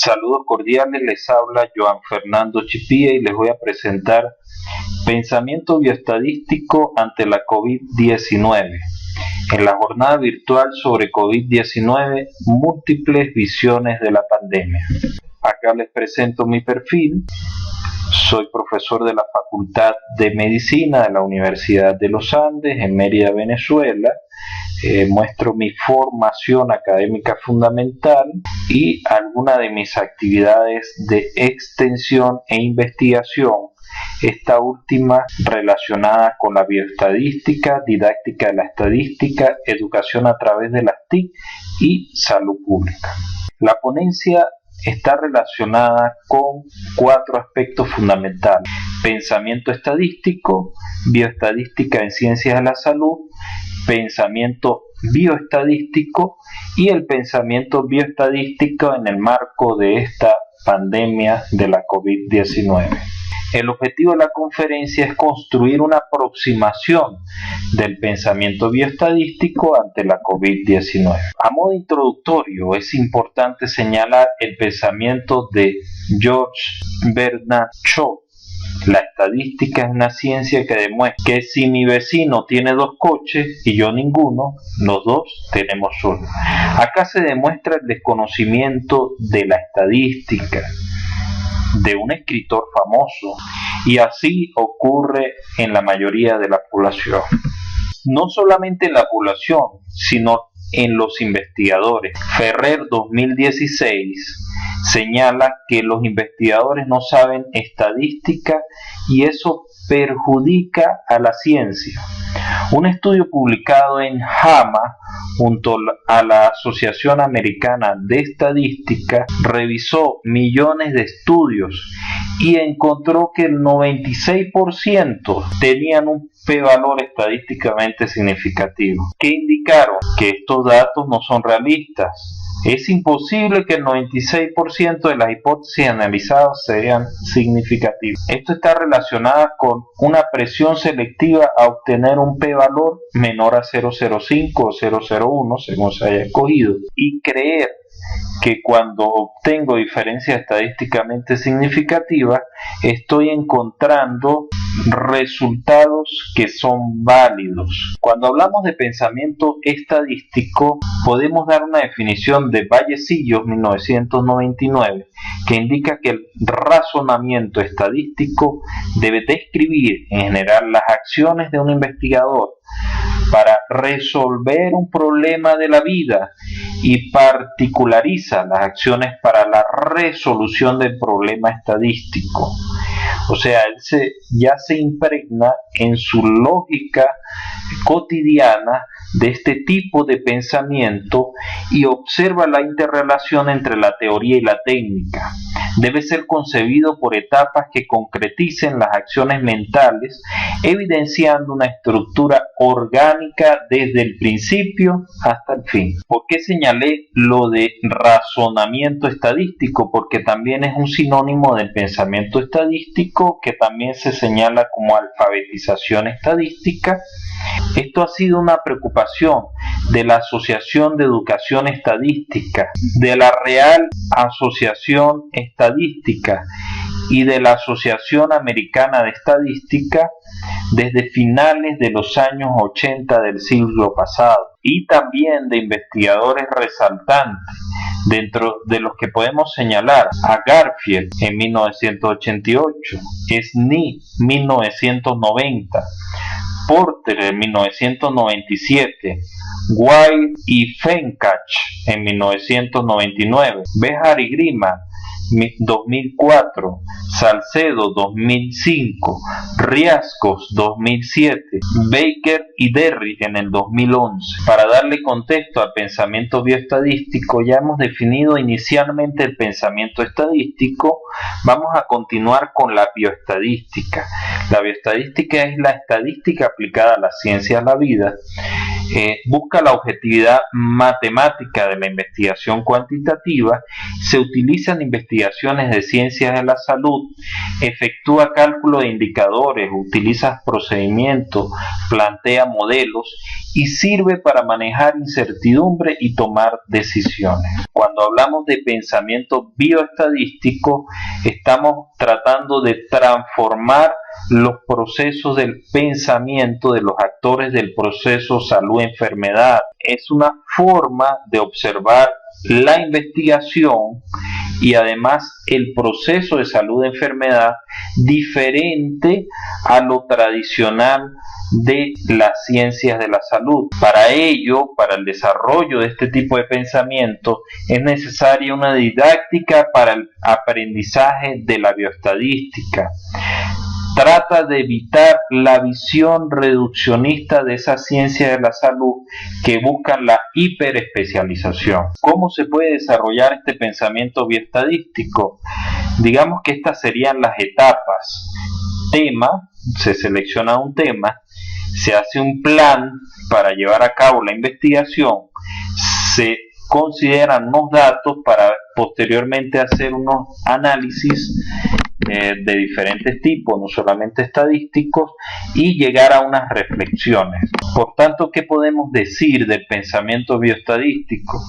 Saludos cordiales, les habla Joan Fernando Chipía y les voy a presentar Pensamiento Bioestadístico ante la COVID-19. En la jornada virtual sobre COVID-19, múltiples visiones de la pandemia. Acá les presento mi perfil. Soy profesor de la Facultad de Medicina de la Universidad de los Andes en Mérida, Venezuela. Muestro mi formación académica fundamental y algunas de mis actividades de extensión e investigación, esta última relacionada con la bioestadística, didáctica de la estadística, educación a través de las TIC y salud pública. La ponencia está relacionada con 4 aspectos fundamentales: pensamiento estadístico, bioestadística en ciencias de la salud, pensamiento bioestadístico y el pensamiento bioestadístico en el marco de esta pandemia de la COVID-19. El objetivo de la conferencia es construir una aproximación del pensamiento bioestadístico ante la COVID-19. A modo introductorio, es importante señalar el pensamiento de George Bernard Shaw. La estadística es una ciencia que demuestra que si mi vecino tiene 2 coches y yo ninguno, los 2 tenemos uno. Acá se demuestra el desconocimiento de la estadística de un escritor famoso, y así ocurre en la mayoría de la población. No solamente en la población, sino en los investigadores. Ferrer 2016 señala que los investigadores no saben estadística y eso perjudica a la ciencia. Un estudio publicado en JAMA junto a la Asociación Americana de Estadística revisó millones de estudios y encontró que el 96% tenían un p-valor estadísticamente significativo, que indicaron que estos datos no son realistas. Es imposible que el 96% de las hipótesis analizadas sean significativas. Esto está relacionado con una presión selectiva a obtener un p-valor menor a 0,05 o 0,01 según se haya escogido, y creer que cuando obtengo diferencias estadísticamente significativas estoy encontrando resultados que son válidos. Cuando hablamos de pensamiento estadístico podemos dar una definición de Vallecillos 1999 que indica que el razonamiento estadístico debe describir en general las acciones de un investigador para resolver un problema de la vida y particulariza las acciones para la resolución del problema estadístico. O sea, él ya se impregna en su lógica cotidiana de este tipo de pensamiento y observa la interrelación entre la teoría y la técnica. Debe ser concebido por etapas que concreticen las acciones mentales, evidenciando una estructura orgánica desde el principio hasta el fin. ¿Por qué señalé lo de razonamiento estadístico? Porque también es un sinónimo del pensamiento estadístico, que también se señala como alfabetización estadística. Esto ha sido una preocupación de la Asociación de Educación Estadística, de la Real Asociación Estadística y de la Asociación Americana de Estadística desde finales de los años 80 del siglo pasado, y también de investigadores resaltantes, dentro de los que podemos señalar a Garfield en 1988, Snee 1990, Porter en 1997, White y Fencach en 1999, Bejar y Grima 2004, Salcedo 2005, Riascos 2007, Baker y Derrick en el 2011. Para darle contexto al pensamiento bioestadístico, ya hemos definido inicialmente el pensamiento estadístico. Vamos a continuar con la bioestadística. La bioestadística es la estadística aplicada a la ciencia de la vida. busca la objetividad matemática de la investigación cuantitativa, se utilizan investigaciones de ciencias de la salud, efectúa cálculo de indicadores, utiliza procedimientos, plantea modelos y sirve para manejar incertidumbre y tomar decisiones. Cuando hablamos de pensamiento bioestadístico, estamos tratando de transformar los procesos del pensamiento de los actores del proceso salud-enfermedad. Es una forma de observar la investigación y además el proceso de salud-enfermedad diferente a lo tradicional de las ciencias de la salud. Para ello, para el desarrollo de este tipo de pensamiento, es necesaria una didáctica para el aprendizaje de la bioestadística. Trata de evitar la visión reduccionista de esas ciencias de la salud que buscan la hiperespecialización. ¿Cómo se puede desarrollar este pensamiento bioestadístico? Digamos que estas serían las etapas. Tema, se selecciona un tema, se hace un plan para llevar a cabo la investigación, se consideran unos datos para posteriormente hacer unos análisis de diferentes tipos, no solamente estadísticos, y llegar a unas reflexiones. Por tanto, ¿qué podemos decir del pensamiento bioestadístico?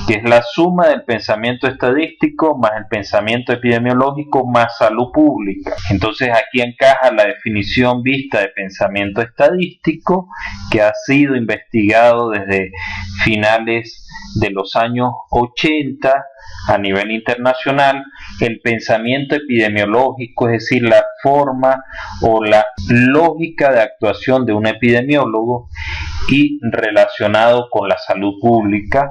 Que es la suma del pensamiento estadístico más el pensamiento epidemiológico más salud pública. Entonces aquí encaja la definición vista de pensamiento estadístico, que ha sido investigado desde finales de los años 80 a nivel internacional, el pensamiento epidemiológico, es decir, la forma o la lógica de actuación de un epidemiólogo y relacionado con la salud pública,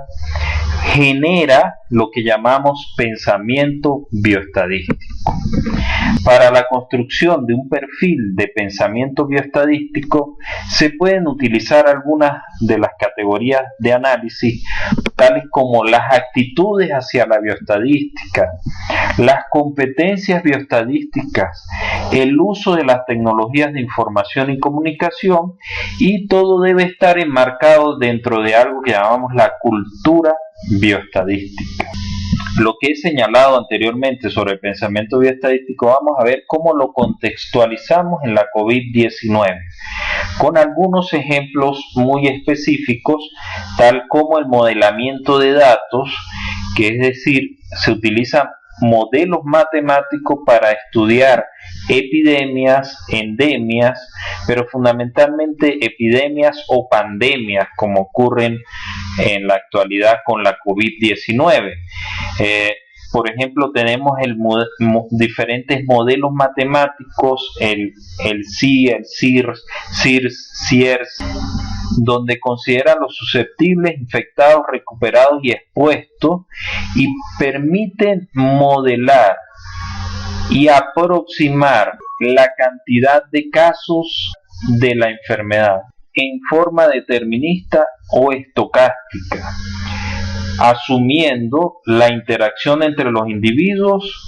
genera lo que llamamos pensamiento bioestadístico. Para la construcción de un perfil de pensamiento bioestadístico se pueden utilizar algunas de las categorías de análisis, tales como las actitudes hacia la bioestadística, las competencias bioestadísticas, el uso de las tecnologías de información y comunicación, y todo debe estar enmarcado dentro de algo que llamamos la cultura bioestadística. Lo que he señalado anteriormente sobre el pensamiento bioestadístico, vamos a ver cómo lo contextualizamos en la COVID-19, con algunos ejemplos muy específicos, tal como el modelamiento de datos, que es decir, se utilizan modelos matemáticos para estudiar epidemias, endemias, pero fundamentalmente epidemias o pandemias, como ocurren en la actualidad con la COVID-19. Por ejemplo, tenemos diferentes modelos matemáticos, el SI, el CIRS, CIRS, donde consideran los susceptibles, infectados, recuperados y expuestos, y permiten modelar y aproximar la cantidad de casos de la enfermedad en forma determinista o estocástica, asumiendo la interacción entre los individuos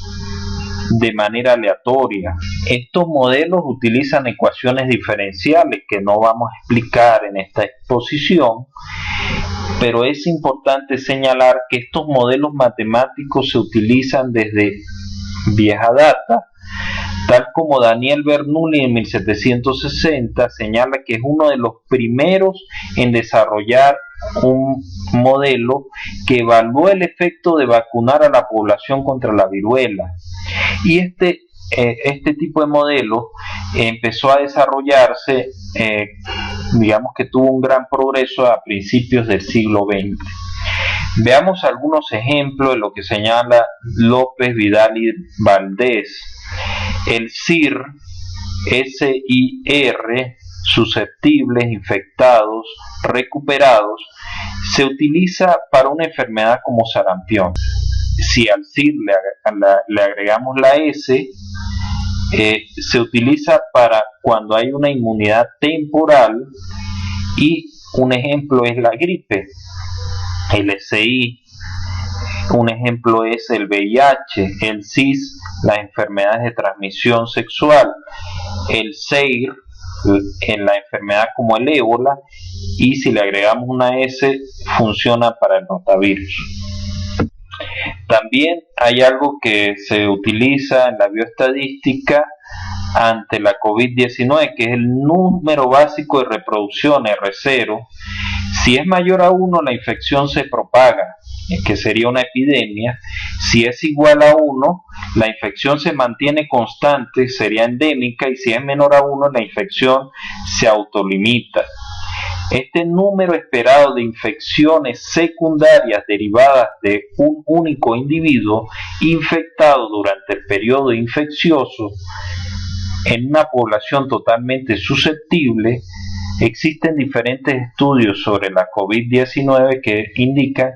de manera aleatoria. Estos modelos utilizan ecuaciones diferenciales que no vamos a explicar en esta exposición, pero es importante señalar que estos modelos matemáticos se utilizan desde vieja data, tal como Daniel Bernoulli en 1760 señala que es uno de los primeros en desarrollar un modelo que evaluó el efecto de vacunar a la población contra la viruela. Y este tipo de modelo empezó a desarrollarse, digamos que tuvo un gran progreso a principios del siglo XX. Veamos algunos ejemplos de lo que señala López, Vidal y Valdés. El SIR, S-I-R, susceptibles, infectados, recuperados, se utiliza para una enfermedad como sarampión. Si al SIR le agregamos la S, se utiliza para cuando hay una inmunidad temporal, y un ejemplo es la gripe. El SI, un ejemplo es el VIH, el SIS, las enfermedades de transmisión sexual, el SEIR, en la enfermedad como el ébola, y si le agregamos una S funciona para el rotavirus. También hay algo que se utiliza en la bioestadística ante la COVID-19, que es el número básico de reproducción, R0. Si es mayor a 1, la infección se propaga, que sería una epidemia. Si es igual a 1, la infección se mantiene constante, sería endémica, y si es menor a 1, la infección se autolimita. Este número esperado de infecciones secundarias derivadas de un único individuo infectado durante el periodo infeccioso en una población totalmente susceptible. Existen diferentes estudios sobre la COVID-19 que indican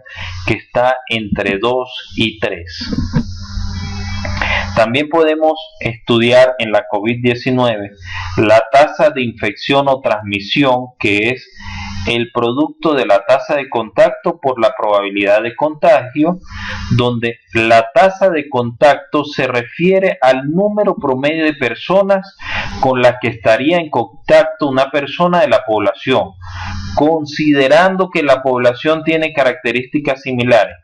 que está entre 2 y 3. También podemos estudiar en la COVID-19 la tasa de infección o transmisión, que es el producto de la tasa de contacto por la probabilidad de contagio, donde la tasa de contacto se refiere al número promedio de personas con las que estaría en contacto una persona de la población, considerando que la población tiene características similares,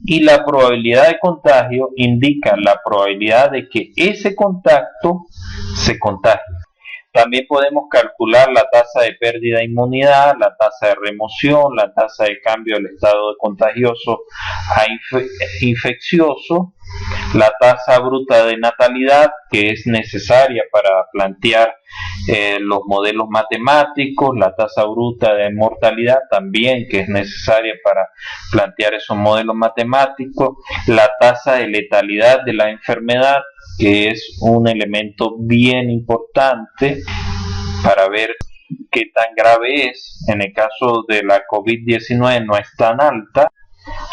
y la probabilidad de contagio indica la probabilidad de que ese contacto se contagie. También podemos calcular la tasa de pérdida de inmunidad, la tasa de remoción, la tasa de cambio del estado de contagioso a infeccioso, la tasa bruta de natalidad, que es necesaria para plantear los modelos matemáticos, la tasa bruta de mortalidad también, que es necesaria para plantear esos modelos matemáticos, la tasa de letalidad de la enfermedad, que es un elemento bien importante para ver qué tan grave es. En el caso de la COVID-19 no es tan alta.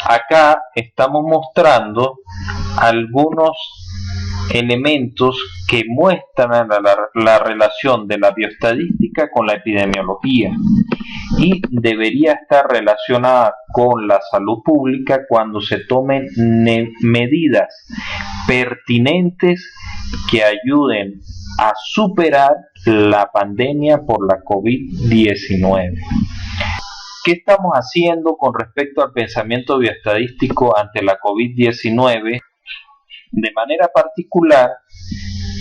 Acá estamos mostrando algunos elementos que muestran la relación de la bioestadística con la epidemiología, y debería estar relacionada con la salud pública cuando se tomen medidas pertinentes que ayuden a superar la pandemia por la COVID-19. ¿Qué estamos haciendo con respecto al pensamiento bioestadístico ante la COVID-19? De manera particular,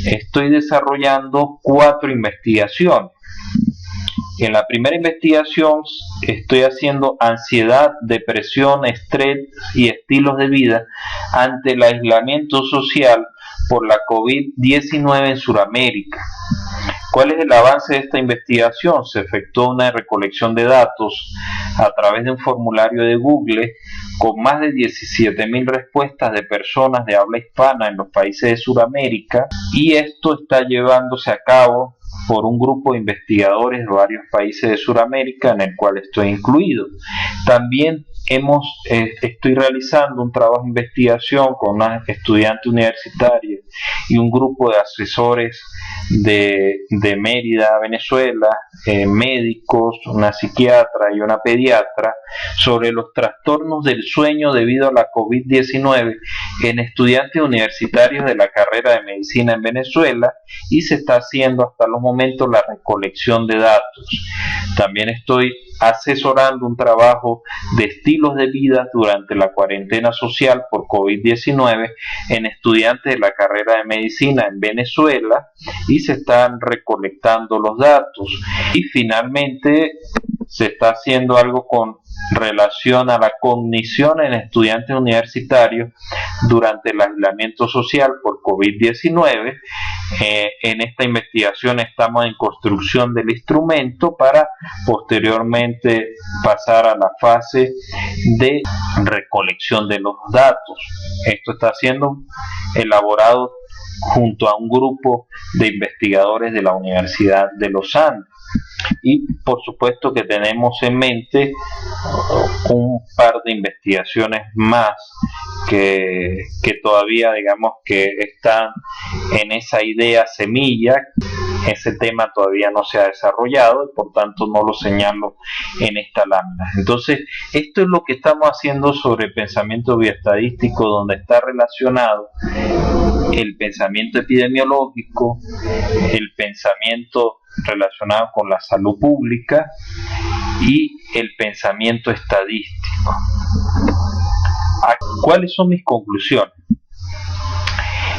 estoy desarrollando 4 investigaciones. En la primera investigación estoy haciendo ansiedad, depresión, estrés y estilos de vida ante el aislamiento social por la COVID-19 en Sudamérica. ¿Cuál es el avance de esta investigación? Se efectuó una recolección de datos a través de un formulario de Google con más de 17.000 respuestas de personas de habla hispana en los países de Sudamérica, y esto está llevándose a cabo por un grupo de investigadores de varios países de Sudamérica, en el cual estoy incluido. También estoy realizando un trabajo de investigación con una estudiante universitaria y un grupo de asesores de Mérida, Venezuela, médicos, una psiquiatra y una pediatra, sobre los trastornos del sueño debido a la COVID-19 en estudiantes universitarios de la carrera de medicina en Venezuela, y se está haciendo hasta los momentos la recolección de datos. También estoy asesorando un trabajo de estilos de vida durante la cuarentena social por COVID-19 en estudiantes de la carrera de medicina en Venezuela, y se están recolectando los datos. Y finalmente se está haciendo algo con relación a la cognición en estudiantes universitarios durante el aislamiento social por COVID-19. En esta investigación estamos en construcción del instrumento para posteriormente pasar a la fase de recolección de los datos. Esto está siendo elaborado junto a un grupo de investigadores de la Universidad de los Andes. Y por supuesto que tenemos en mente un par de investigaciones más que todavía, digamos, que están en esa idea semilla. Ese tema todavía no se ha desarrollado y por tanto no lo señalo en esta lámina. Entonces, esto es lo que estamos haciendo sobre el pensamiento bioestadístico, donde está relacionado el pensamiento epidemiológico, el pensamiento relacionado con la salud pública y el pensamiento estadístico. ¿Cuáles son mis conclusiones?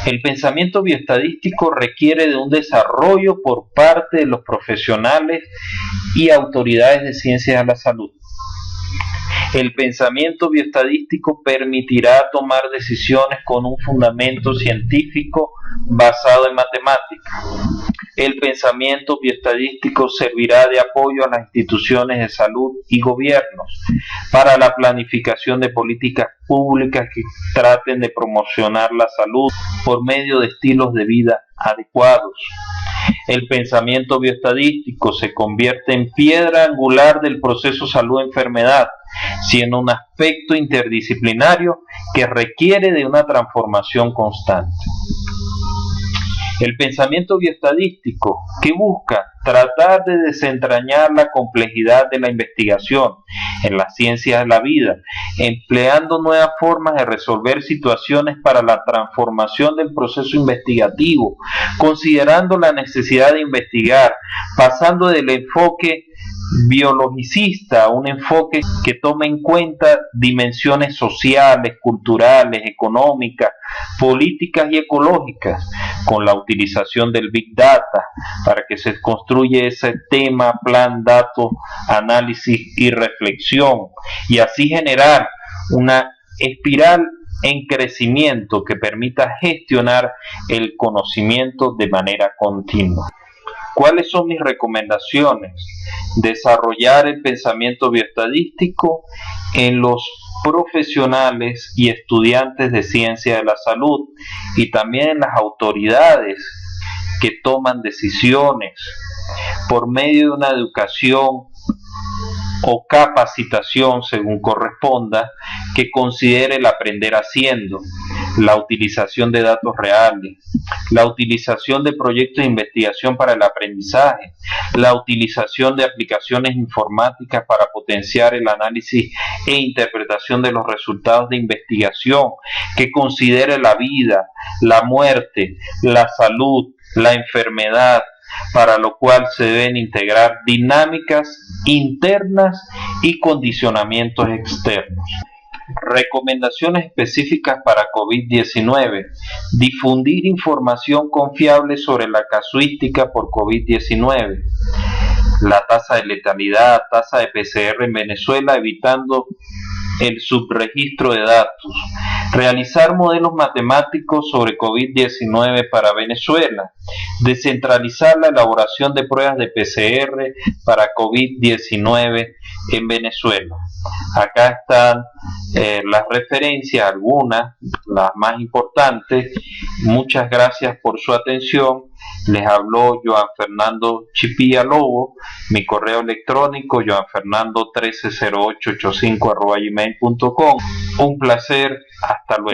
El pensamiento bioestadístico requiere de un desarrollo por parte de los profesionales y autoridades de ciencias de la salud. El pensamiento bioestadístico permitirá tomar decisiones con un fundamento científico basado en matemáticas. El pensamiento bioestadístico servirá de apoyo a las instituciones de salud y gobiernos para la planificación de políticas públicas que traten de promocionar la salud por medio de estilos de vida adecuados. El pensamiento bioestadístico se convierte en piedra angular del proceso salud-enfermedad, siendo un aspecto interdisciplinario que requiere de una transformación constante. El pensamiento bioestadístico, que busca tratar de desentrañar la complejidad de la investigación en las ciencias de la vida, empleando nuevas formas de resolver situaciones para la transformación del proceso investigativo, considerando la necesidad de investigar, pasando del enfoque biologicista, un enfoque que tome en cuenta dimensiones sociales, culturales, económicas, políticas y ecológicas, con la utilización del Big Data para que se construya ese tema, plan, datos, análisis y reflexión, y así generar una espiral en crecimiento que permita gestionar el conocimiento de manera continua. ¿Cuáles son mis recomendaciones? Desarrollar el pensamiento bioestadístico en los profesionales y estudiantes de ciencia de la salud y también en las autoridades que toman decisiones por medio de una educación o capacitación, según corresponda, que considere el aprender haciendo, la utilización de datos reales, la utilización de proyectos de investigación para el aprendizaje, la utilización de aplicaciones informáticas para potenciar el análisis e interpretación de los resultados de investigación, que considere la vida, la muerte, la salud, la enfermedad, para lo cual se deben integrar dinámicas internas y condicionamientos externos. Recomendaciones específicas para COVID-19. Difundir información confiable sobre la casuística por COVID-19. La tasa de letalidad, tasa de PCR en Venezuela, evitando el subregistro de datos. Realizar modelos matemáticos sobre COVID-19 para Venezuela. Descentralizar la elaboración de pruebas de PCR para COVID-19 en Venezuela. Acá están las referencias, algunas, las más importantes. Muchas gracias por su atención. Les habló Joan Fernando Chipía Lobo. Mi correo electrónico joanfernando130885@gmail.com. Un placer, hasta luego.